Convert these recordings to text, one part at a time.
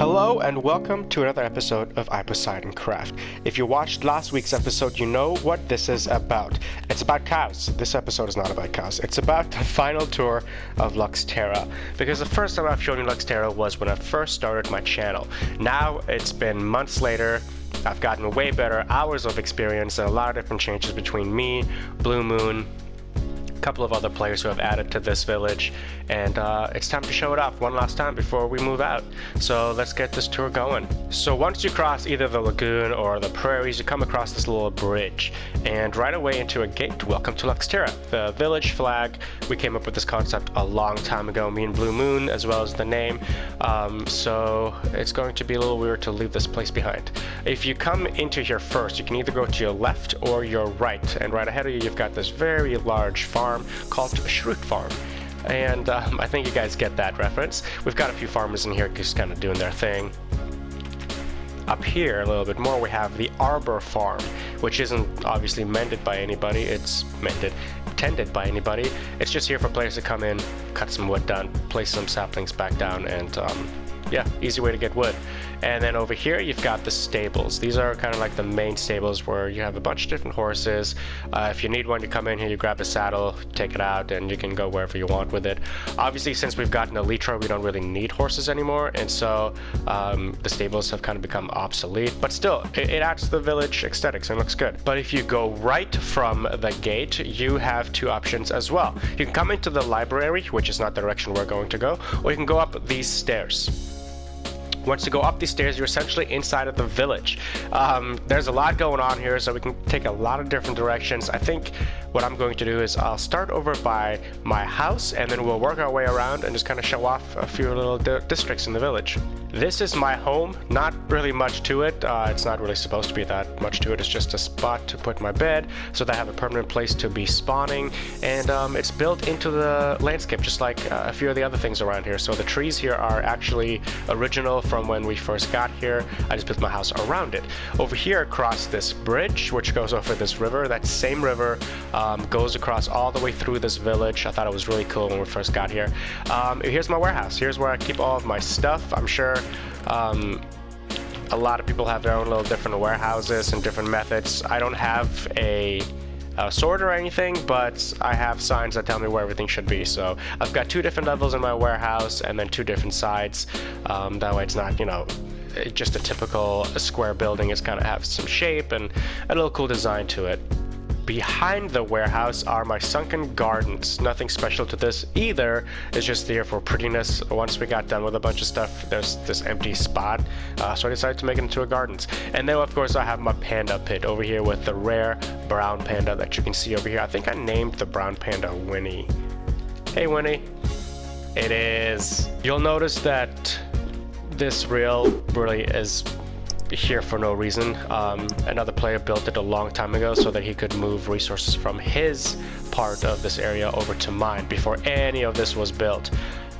Hello and welcome to another episode of I Poseidon Craft. If you watched last week's episode, you know what this is about. It's about cows. This episode is not about cows. It's about the final tour of Luxterra. Because the first time I've shown you Luxterra was when I first started my channel. Now it's been months later. I've gotten way better, hours of experience, and a lot of different changes between me, Blue Moon, couple of other players who have added to this village, and it's time to show it off one last time before we move out. So let's get this tour going. So once you cross either the lagoon or the prairies, you come across this little bridge, and right away into a gate. Welcome to Luxterra, the village flag. We came up with this concept a long time ago, me and Blue Moon, as well as the name. So it's going to be a little weird to leave this place behind. If you come into here first, you can either go to your left or your right, and right ahead of you you've got this very large farm called Shroot Farm, and I think you guys get that reference. We've got a few farmers in here just kind of doing their thing. Up here a little bit more we have the Arbor Farm, which isn't obviously tended by anybody. It's just here for players to come in, cut some wood down, place some saplings back down, and yeah, easy way to get wood. And then over here you've got the stables. These are kind of like the main stables where you have a bunch of different horses. If you need one, you come in here, you grab a saddle, take it out, and you can go wherever you want with it. Obviously, since we've gotten Elytra, we don't really need horses anymore, and so the stables have kind of become obsolete, but still, it adds to the village aesthetics and looks good. But if you go right from the gate, you have two options as well. You can come into the library, which is not the direction we're going to go, or you can go up these stairs. Once you go up these stairs, you're essentially inside of the village. There's a lot going on here, so we can take a lot of different directions. I think what I'm going to do is I'll start over by my house, and then we'll work our way around and just kind of show off a few little districts in the village. This is my home. Not really much to it. It's not really supposed to be that much to it. It's just a spot to put my bed so that I have a permanent place to be spawning, and it's built into the landscape just like a few of the other things around here. So the trees here are actually original from when we first got here. I just built my house around it. Over here across this bridge, which goes over this river, that same river goes across all the way through this village. I thought it was really cool when we first got here. Here's my warehouse. Here's where I keep all of my stuff. I'm sure a lot of people have their own little different warehouses and different methods. I don't have a sword or anything, but I have signs that tell me where everything should be. So I've got two different levels in my warehouse and then two different sides. That way it's not, you know, just a typical square building. It's kind of have some shape and a little cool design to it. Behind the warehouse are my sunken gardens. Nothing special to this either. It's just there for prettiness. Once we got done with a bunch of stuff, there's this empty spot, so I decided to make it into a gardens. And then of course I have my panda pit over here with the rare brown panda that you can see over here. I think I named the brown panda Winnie. Hey Winnie. It is. You'll notice that this rail really is here for no reason. Another player built it a long time ago so that he could move resources from his part of this area over to mine before any of this was built.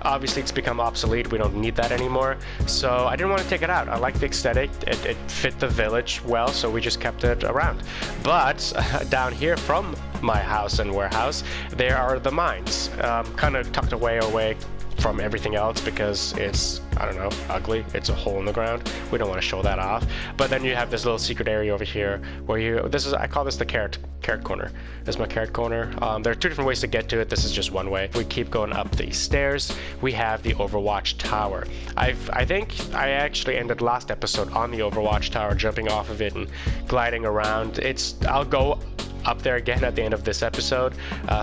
Obviously it's become obsolete, we don't need that anymore, so I didn't want to take it out. I like the aesthetic, it fit the village well, so we just kept it around. But down here from my house and warehouse, there are the mines, kind of tucked away from everything else because it's, I don't know, ugly. It's a hole in the ground. We don't want to show that off. But then you have this little secret area over here where I call this the carrot corner. This is my carrot corner. There are two different ways to get to it. This is just one way. If we keep going up these stairs, we have the Overwatch Tower. I think I actually ended last episode on the Overwatch Tower, jumping off of it and gliding around. I'll go up there again at the end of this episode,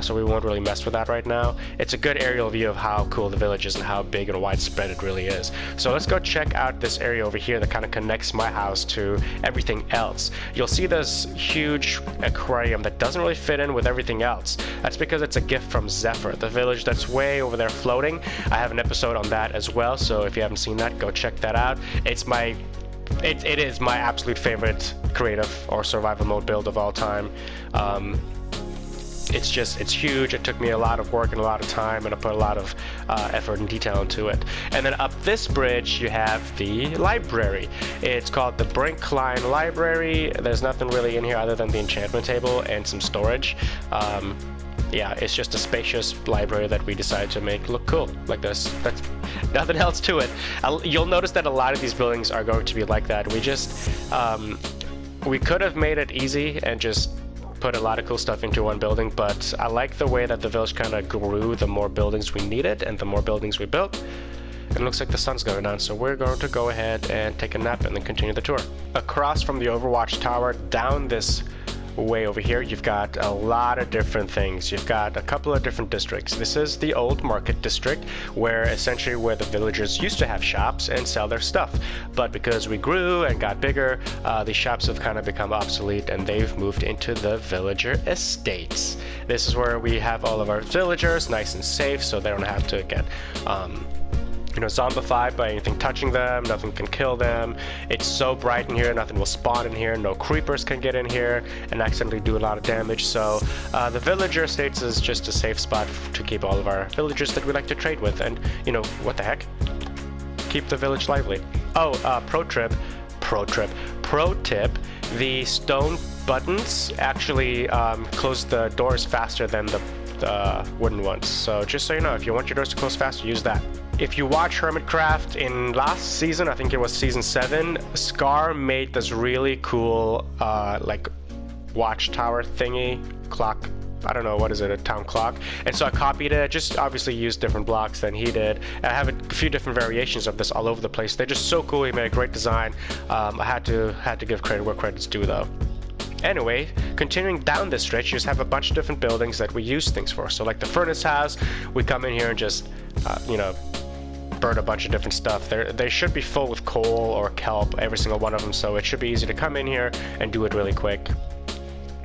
so we won't really mess with that right now. It's a good aerial view of how cool the village is and how big and widespread it really is. So let's go check out this area over here that kind of connects my house to everything else. You'll see this huge aquarium that doesn't really fit in with everything else. That's because it's a gift from Zephyr, the village that's way over there floating. I have an episode on that as well, so if you haven't seen that, go check that out. It is my absolute favorite creative or survival mode build of all time. It's huge. It took me a lot of work and a lot of time, and I put a lot of effort and detail into it. And then up this bridge you have the library. It's called the Brinkline Library. There's nothing really in here other than the enchantment table and some storage. yeah, it's just a spacious library that we decided to make look cool like this. That's nothing else to it. You'll notice that a lot of these buildings are going to be like that. We just we could have made it easy and just put a lot of cool stuff into one building, but I like the way that the village kind of grew the more buildings we needed and the more buildings we built. It looks like the sun's going down, so we're going to go ahead and take a nap and then continue the tour. Across from the Overwatch Tower, down this way over here, you've got a lot of different things. You've got a couple of different districts. This is the old market district, where essentially where the villagers used to have shops and sell their stuff. But because we grew and got bigger, the shops have kind of become obsolete and they've moved into the villager estates. This is where we have all of our villagers nice and safe, so they don't have to get zombified by anything touching them. Nothing can kill them. It's so bright in here, nothing will spawn in here. No creepers can get in here and accidentally do a lot of damage. So the villager estates is just a safe spot to keep all of our villagers that we like to trade with. And what the heck? Keep the village lively. Oh, pro tip, the stone buttons actually close the doors faster than the wooden ones. So just so you know, if you want your doors to close faster, use that. If you watch Hermitcraft in last season, I think it was season 7, Scar made this really cool like watchtower thingy, clock, I don't know, what is it, a town clock? And so I copied it, just obviously used different blocks than he did. And I have a few different variations of this all over the place. They're just so cool. He made a great design. I had to give credit where credit's due though. Anyway, continuing down this stretch, you just have a bunch of different buildings that we use things for. So like the furnace house, we come in here and just, burn a bunch of different stuff. They should be full with coal or kelp, every single one of them, so it should be easy to come in here and do it really quick.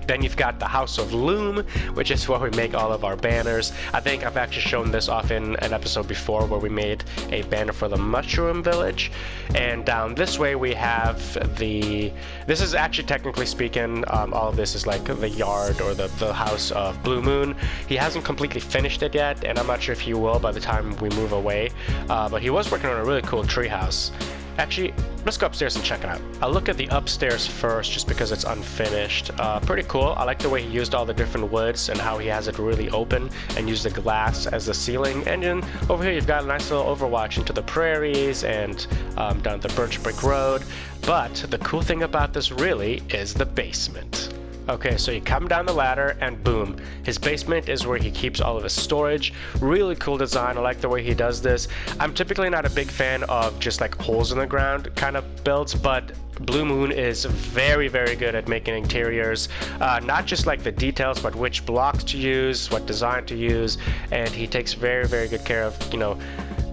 Then you've got the House of Loom, which is where we make all of our banners. I think I've actually shown this off in an episode before where we made a banner for the Mushroom Village. And down this way we have this is actually technically speaking, all of this is like the yard or the House of Blue Moon. He hasn't completely finished it yet, and I'm not sure if he will by the time we move away. But he was working on a really cool tree house. Actually, let's go upstairs and check it out. I'll look at the upstairs first just because it's unfinished. Pretty cool. I like the way he used all the different woods and how he has it really open and used the glass as the ceiling. And then over here you've got a nice little overwatch into the prairies and down the Birch Brick Road. But the cool thing about this really is the basement. Okay, so you come down the ladder and boom, his basement is where he keeps all of his storage. Really cool design. I like the way he does this. I'm typically not a big fan of just like holes in the ground kind of builds, but Blue Moon is very, very good at making interiors, not just like the details, but which blocks to use, what design to use, and he takes very, very good care of,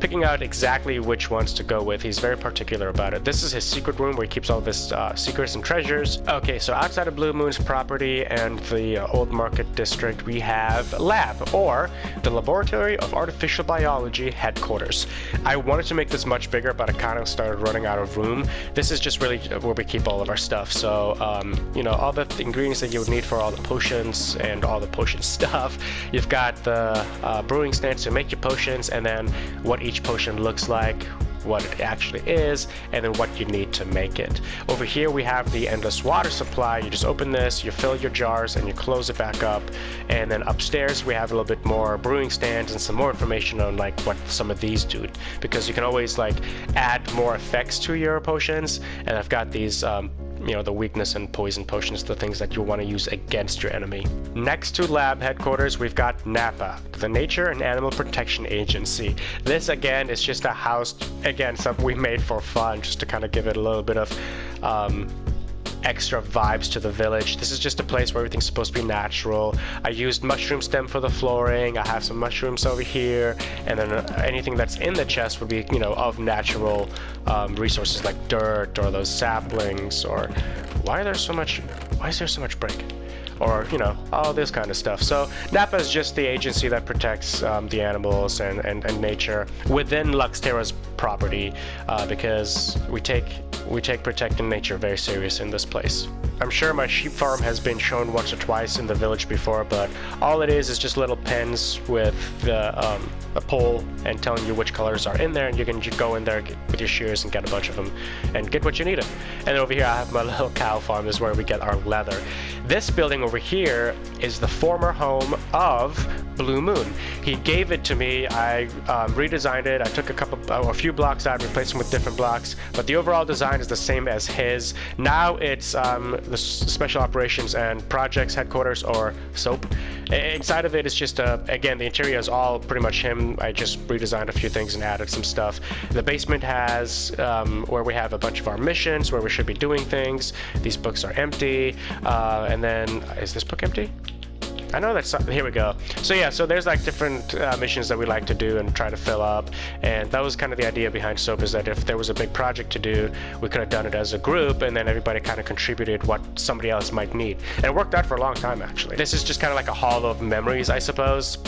picking out exactly which ones to go with. He's very particular about it. This is his secret room where he keeps all of his secrets and treasures. Okay, so outside of Blue Moon's property and the old market district, we have Lab, or the Laboratory of Artificial Biology headquarters. I wanted to make this much bigger, but I kind of started running out of room. This is just really where we keep all of our stuff. So, all the ingredients that you would need for all the potions and all the potion stuff. You've got the brewing stands to make your potions, and then what each potion looks like, what it actually is, and then what you need to make it. Over here we have the endless water supply. You just open this, you fill your jars, and you close it back up. And then upstairs we have a little bit more brewing stands and some more information on like what some of these do, because you can always like add more effects to your potions. And I've got these the weakness and poison potions, the things that you want to use against your enemy. Next to Lab headquarters, we've got NAPA, the Nature and Animal Protection Agency. This again is just a house, again, something we made for fun, just to kind of give it a little bit of extra vibes to the village. This is just a place where everything's supposed to be natural. I used mushroom stem for the flooring. I have some mushrooms over here, and then anything that's in the chest would be, of natural resources like dirt or those saplings, or why is there so much brick? Or, all this kind of stuff. So NAPA is just the agency that protects the animals and nature within Luxterra's property, because we take protecting nature very serious in this place. I'm sure my sheep farm has been shown once or twice in the village before, but all it is just little pens with a pole and telling you which colors are in there, and you can just go in there with your shears and get a bunch of them and get what you need. And over here I have my little cow farm. This is where we get our leather. This building over here is the former home of Blue Moon. He gave it to me. I redesigned it. I took a few blocks out, replaced them with different blocks, but the overall design is the same as his. Now it's the Special Operations and Projects headquarters, or SOAP. Inside of it is just again, the interior is all pretty much him. I just redesigned a few things and added some stuff. The basement has where we have a bunch of our missions, where we should be doing things. These books are empty. And then, is this book empty? I know that's, here we go. So yeah, so there's like different missions that we like to do and try to fill up, and that was kind of the idea behind SOAP, is that if there was a big project to do, we could have done it as a group, and then everybody kind of contributed what somebody else might need. And it worked out for a long time, actually. This is just kind of like a hall of memories, I suppose.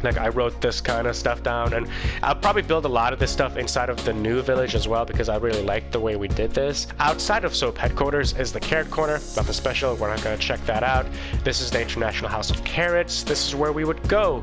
Like, I wrote this kind of stuff down, and I'll probably build a lot of this stuff inside of the new village as well, because I really like the way we did this. Outside of SOAP headquarters is the Carrot Corner. Nothing special, we're not going to check that out. This is the International House of Carrots. This is where we would go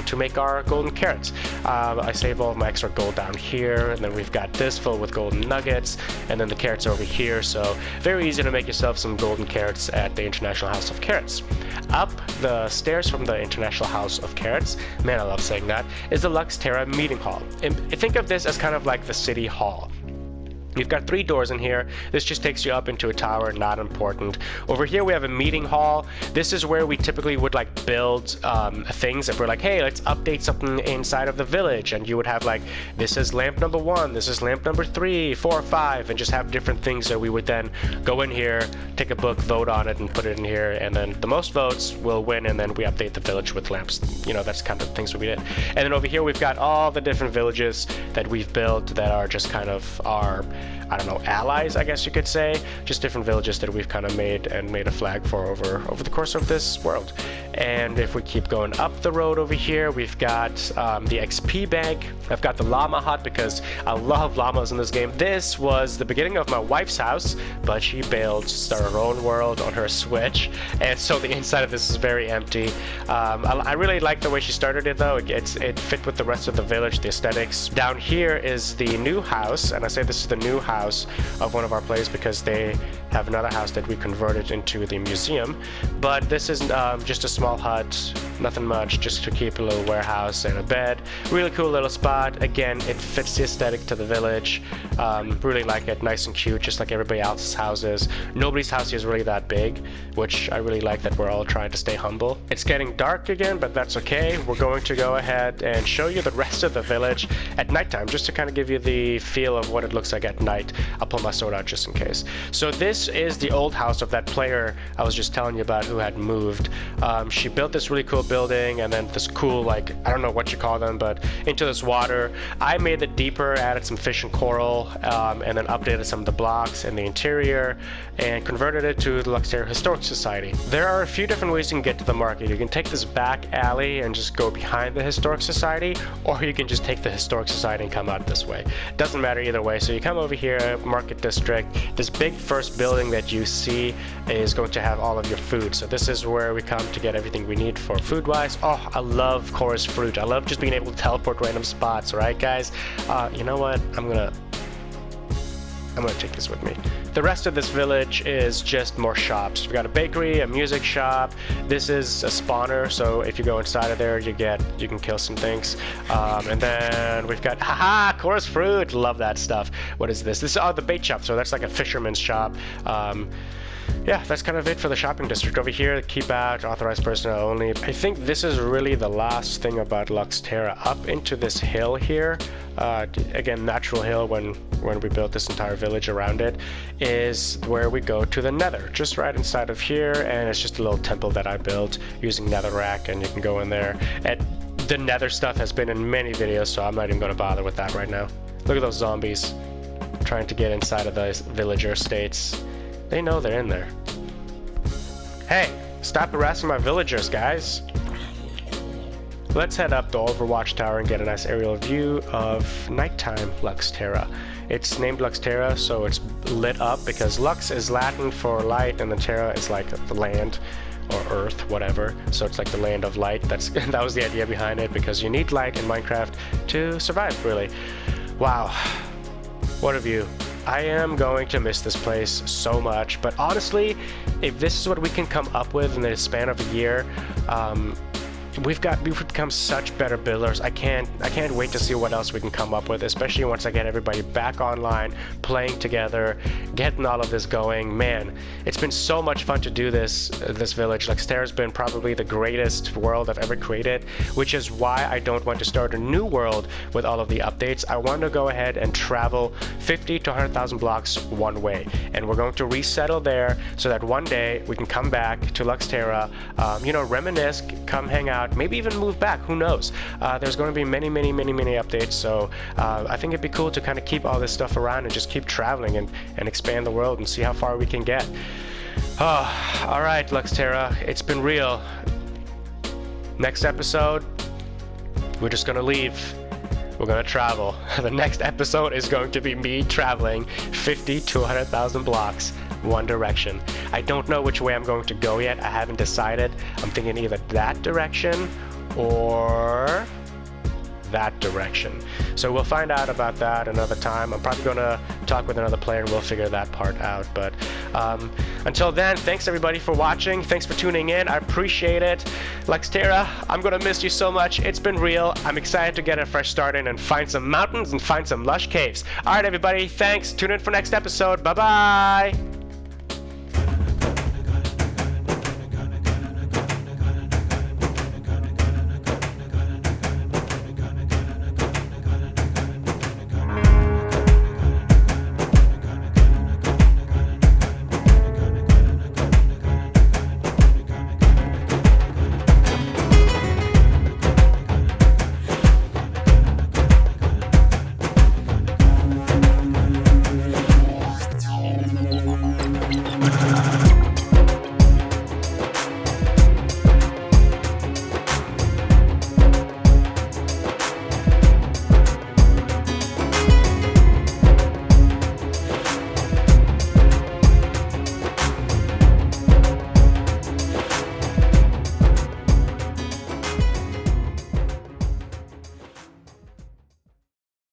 to make our golden carrots. I save all of my extra gold down here, and then we've got this filled with golden nuggets, and then the carrots over here. So very easy to make yourself some golden carrots at the International House of Carrots. Up the stairs from the International House of Carrots, man, I love saying that, is the Luxterra meeting hall. And think of this as kind of like the city hall. You've got 3 doors in here. This just takes you up into a tower, not important. Over here we have a meeting hall. This is where we typically would like build things. If we're like, hey, let's update something inside of the village, and you would have like, this is lamp number 1, this is lamp number 3, 4, 5, and just have different things that we would then go in here, take a book, vote on it, and put it in here, and then the most votes will win, and then we update the village with lamps. You know, that's kind of the things that we did. And then over here we've got all the different villages that we've built that are just kind of our, I don't know, allies, I guess you could say. Just different villages that we've kind of made a flag for over the course of this world. And if we keep going up the road over here, we've got the XP bank. I've got the llama hut because I love llamas in this game. This was the beginning of my wife's house, but she bailed to start her own world on her Switch, and so the inside of this is very empty. I really like the way she started it, though. It fit with the rest of the village, the aesthetics. Down here is the new house, and I say this is the new house of one of our players because they have another house that we converted into the museum. But this is just a small hut, nothing much, just to keep a little warehouse and a bed. Really cool little spot. Again, it fits the aesthetic to the village. Really like it, nice and cute, just like everybody else's houses. Nobody's house here is really that big, which I really like that we're all trying to stay humble. It's getting dark again, but that's okay. We're going to go ahead and show you the rest of the village at nighttime, just to kind of give you the feel of what it looks like at night. I'll pull my sword out just in case. So this is the old house of that player I was just telling you about who had moved. She built this really cool building, and then this cool, like, I don't know what you call them, but into this water. I made it deeper, added some fish and coral, and then updated some of the blocks in the interior, and converted it to the Luxterra Historic Society. There are a few different ways you can get to the market. You can take this back alley and just go behind the Historic Society, or you can just take the Historic Society and come out this way. Doesn't matter either way. So you come over here, Market District. This big first building that you see is going to have all of your food. So this is where we come to get everything we need for food-wise. Oh, I love chorus fruit. I love just being able to teleport random spots, right, guys? You know what? I'm gonna take this with me. The rest of this village is just more shops. We've got a bakery, a music shop. This is a spawner, so if you go inside of there, you can kill some things. And then we've got, haha, chorus fruit. Love that stuff. What is this? This is the bait shop, so that's like a fisherman's shop. Yeah, that's kind of it for the shopping district. Over here, keep out, authorized personnel only. I think this is really the last thing about Luxterra. Up into this hill here, again, natural hill when we built this entire village around it, is where we go to the nether, just right inside of here, and it's just a little temple that I built using netherrack, and you can go in there. And the nether stuff has been in many videos, so I'm not even going to bother with that right now. Look at those zombies trying to get inside of the villager estates. They know they're in there. Hey, stop harassing my villagers, guys. Let's head up the Overwatch Tower and get a nice aerial view of nighttime Luxterra. It's named Luxterra, so it's lit up because Lux is Latin for light, and the Terra is like the land or earth, whatever. So it's like the land of light. That was the idea behind it, because you need light in Minecraft to survive, really. Wow. What a view. I am going to miss this place so much, but honestly, if this is what we can come up with in the span of a year, we've become such better builders. I can't wait to see what else we can come up with, especially once I get everybody back online, playing together, getting all of this going. Man, it's been so much fun to do this village. Luxterra's been probably the greatest world I've ever created, which is why I don't want to start a new world with all of the updates. I want to go ahead and travel 50 to 100,000 blocks one way, and we're going to resettle there so that one day we can come back to Luxterra, reminisce, come hang out, maybe even move back, who knows. There's going to be many updates, so I think it'd be cool to kind of keep all this stuff around and just keep traveling and expand the world and see how far we can get. All right, Luxterra, it's been real. Next episode, we're just gonna leave. We're gonna travel. The next episode is going to be me traveling 50 to 100,000 blocks one direction. I don't know which way I'm going to go yet. I haven't decided. I'm thinking either that direction or that direction. So we'll find out about that another time. I'm probably going to talk with another player and we'll figure that part out. But until then, thanks everybody for watching. Thanks for tuning in. I appreciate it. Luxterra, I'm going to miss you so much. It's been real. I'm excited to get a fresh start in and find some mountains and find some lush caves. All right, everybody. Thanks. Tune in for next episode. Bye-bye.